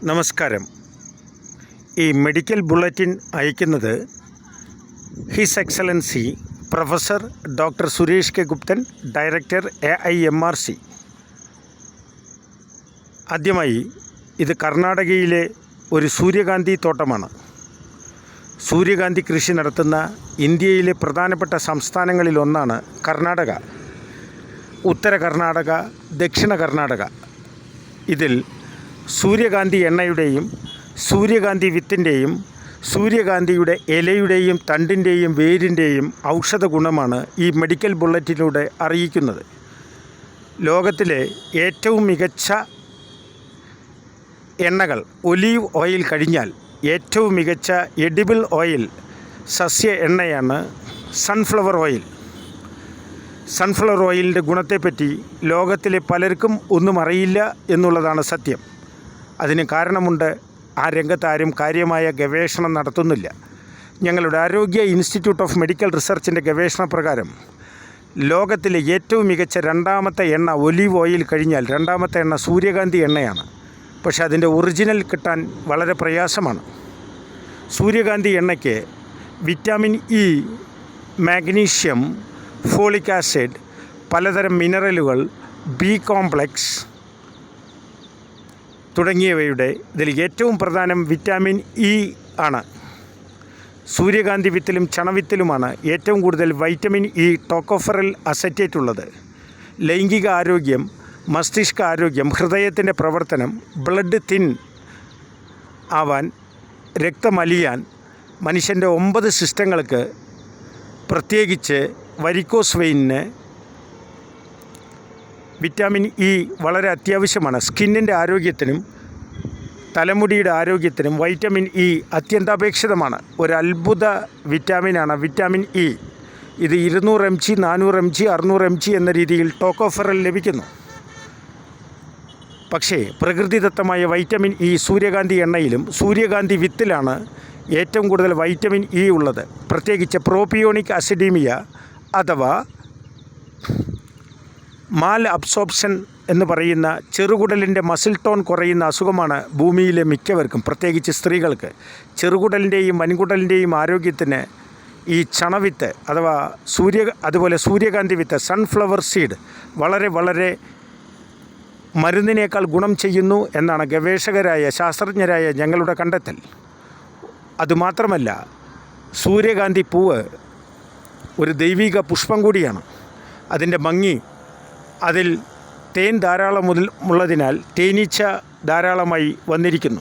നമസ്കാരം. ഈ medical bulletin അയക്കുന്നത് his excellency professor doctor Suresh K Guptan, director AIMRC. ആദ്യമായി ഇത് കർണാടകയിലെ ഒരു സൂര്യകാന്തി തോട്ടമാണ്. സൂര്യകാന്തി കൃഷി നടത്തുന്ന ഇന്ത്യയിലെ പ്രധാനപ്പെട്ട സംസ്ഥാനങ്ങളിലൊന്നാണ് കർണാടക. ഉത്തര കർണാടക, ദക്ഷിണ കർണാടക. ഇതിൽ സൂര്യകാന്തി എണ്ണയുടെയും സൂര്യകാന്തി വിത്തിൻ്റെയും സൂര്യകാന്തിയുടെ ഇലയുടെയും തണ്ടിൻ്റെയും വേരിൻ്റെയും ഔഷധ ഗുണമാണ് ഈ മെഡിക്കൽ ബുള്ളറ്റിലൂടെ അറിയിക്കുന്നത്. ലോകത്തിലെ ഏറ്റവും മികച്ച എണ്ണകൾ ഒലീവ് ഓയിൽ കഴിഞ്ഞാൽ ഏറ്റവും മികച്ച എഡിബിൾ ഓയിൽ സസ്യ എണ്ണയാണ് സൺഫ്ലവർ ഓയിൽ. സൺഫ്ലവർ ഓയിലിൻ്റെ ഗുണത്തെപ്പറ്റി ലോകത്തിലെ പലർക്കും ഒന്നും അറിയില്ല എന്നുള്ളതാണ് സത്യം. അതിന് കാരണമുണ്ട്, ആ രംഗത്ത് ആരും കാര്യമായ ഗവേഷണം നടത്തുന്നില്ല. ഞങ്ങളുടെ ആരോഗ്യ ഇൻസ്റ്റിറ്റ്യൂട്ട് ഓഫ് മെഡിക്കൽ റിസർച്ചിൻ്റെ ഗവേഷണ പ്രകാരം ലോകത്തിലെ ഏറ്റവും മികച്ച രണ്ടാമത്തെ എണ്ണ ഒലീവ് ഓയിൽ കഴിഞ്ഞാൽ രണ്ടാമത്തെ എണ്ണ സൂര്യകാന്തി എണ്ണയാണ്. പക്ഷേ അതിൻ്റെ ഒറിജിനൽ കിട്ടാൻ വളരെ പ്രയാസമാണ്. സൂര്യകാന്തി എണ്ണയ്ക്ക് vitamin E, magnesium, folic acid, പലതരം മിനറലുകൾ, ബി കോംപ്ലക്സ് തുടങ്ങിയവയുടെ ഇതിൽ ഏറ്റവും പ്രധാനം വിറ്റാമിൻ ഇ ആണ്. സൂര്യകാന്തി വിത്തിലും ചണവിത്തിലുമാണ് ഏറ്റവും കൂടുതൽ വൈറ്റമിൻ ഇ, ടോക്കോഫെറൽ അസറ്റേറ്റ് ഉള്ളത്. ലൈംഗിക ആരോഗ്യം, മസ്തിഷ്ക ആരോഗ്യം, ഹൃദയത്തിൻ്റെ പ്രവർത്തനം, ബ്ലഡ് തിൻ ആവാൻ, രക്തമലിയാൻ, മനുഷ്യൻ്റെ 9 സിസ്റ്റങ്ങൾക്ക്, പ്രത്യേകിച്ച് വരിക്കോസ് വെയിനിന് വിറ്റാമിൻ ഇ വളരെ അത്യാവശ്യമാണ്. സ്കിന്നിൻ്റെ ആരോഗ്യത്തിനും തലമുടിയുടെ ആരോഗ്യത്തിനും വൈറ്റമിൻ ഇ അത്യന്താപേക്ഷിതമാണ്. ഒരു അത്ഭുത വിറ്റാമിനാണ് വിറ്റാമിൻ ഇ. ഇത് 200 mg, 400 mg, 600 mg എന്ന രീതിയിൽ ടോക്കോഫെറൽ ലഭിക്കുന്നു. പക്ഷേ പ്രകൃതിദത്തമായ വൈറ്റമിൻ ഇ സൂര്യകാന്തി എണ്ണയിലും സൂര്യകാന്തി വിത്തിലാണ് ഏറ്റവും കൂടുതൽ വൈറ്റമിൻ ഇ ഉള്ളത്. പ്രത്യേകിച്ച് പ്രോപിയോണിക് അസിഡീമിയ അഥവാ മാൽ അബ്സോർപ്ഷൻ എന്ന് പറയുന്ന ചെറുകുടലിൻ്റെ മസിൽ ടോൺ കുറയുന്ന അസുഖമാണ് ഭൂമിയിലെ മിക്കവർക്കും, പ്രത്യേകിച്ച് സ്ത്രീകൾക്ക്. ചെറുകുടലിൻ്റെയും വൻകുടലിൻ്റെയും ആരോഗ്യത്തിന് ഈ ചണവിത്ത് അഥവാ അതുപോലെ സൂര്യകാന്തി വിത്ത്, സൺഫ്ലവർ സീഡ് വളരെ മരുന്നിനേക്കാൾ ഗുണം ചെയ്യുന്നു എന്നാണ് ഗവേഷകരായ ശാസ്ത്രജ്ഞരായ ഞങ്ങളുടെ കണ്ടെത്തൽ. അതുമാത്രമല്ല, സൂര്യകാന്തി പൂവ് ഒരു ദൈവിക പുഷ്പം കൂടിയാണ്. അതിൻ്റെ ഭംഗി, അതിൽ തേൻ ധാരാളമുള്ളതിനാൽ തേനീച്ച ധാരാളമായി വന്നിരിക്കുന്നു.